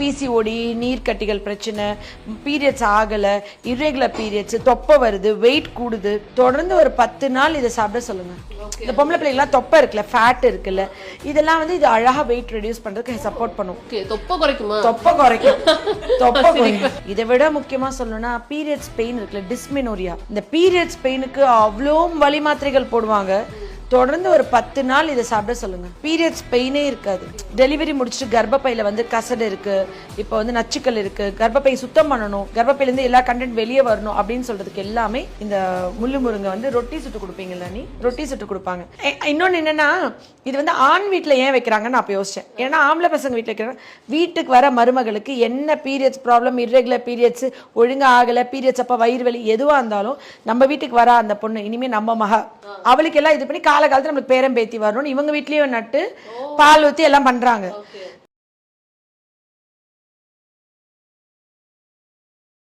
PCOD நீர்க்கட்டிகள் பிரச்சனை, periods ஆகலை, irregular periods, தொப்பை வருது, வெயிட் கூடுது, தொடர்ந்து ஒரு 10 நாள் இதை சாப்பிட சொல்லுங்க. இந்த பொம்பளை பிள்ளைங்களாம் தொப்பை இருக்குல்ல, ஃபேட் இருக்குல்ல, இதெல்லாம் வந்து இது அழகா வெயிட் ரெடியூஸ் பண்றதுக்கு சப்போர்ட் பண்ணும். தொப்பை குறைக்குமா? தொப்பை குறைக்கும், தொப்பை குறைக்கும். இதை விட முக்கியமா சொல்லணும்னா பீரியட்ஸ் பெயின் இருக்குல்ல, டிஸ்மெனோரியா, இந்த பீரியட்ஸ் பெயினுக்கு அவ்வளோ வலி மாத்திரைகள் போடுவாங்க. தொடர்ந்து ஒரு 10 நாள் இதை சாப்பிட சொல்லுங்க. பீரியட்ஸ் பெயினே இருக்காது. டெலிவரி முடிச்சுட்டு கர்ப்பப்பையில வந்து கசடு இருக்கு, இப்போ வந்து நச்சுக்கள் இருக்கு, கர்ப்பப்பை சுத்தம் பண்ணணும், கர்ப்பப்பையில இருந்து எல்லா கண்டென்ட் வெளியே வரணும் அப்படின்னு சொல்றதுக்கு எல்லாமே இந்த முள்ளு முருங்கை வந்து ரொட்டி சுட்டு கொடுப்பீங்கல்ல, நீ ரொட்டி சுட்டு கொடுப்பாங்க. இன்னொன்னு என்னன்னா, இது வந்து ஆண் வீட்டுல ஏன் வைக்கிறாங்கன்னு நான் யோசிச்சேன். ஏன்னா ஆம்பளை பசங்க வீட்டுல வைக்கிறாங்க, வீட்டுக்கு வர மருமகளுக்கு என்ன பீரியட்ஸ் ப்ராப்ளம், இர்ரெகுலர் பீரியட்ஸ், ஒழுங்கா ஆகல, பீரியட்ஸ் அப்ப வயிறு வலி எதுவா இருந்தாலும் நம்ம வீட்டுக்கு வர அந்த பொண்ணு இனிமே நம்ம மக, அவளுக்கு எல்லாம் இது பண்ணி காலகாலத்துல நம்மளுக்கு பேரம் பேத்தி வரணும்னு இவங்க வீட்லயும் நட்டு பால் ஊத்தி எல்லாம் பண்றாங்க.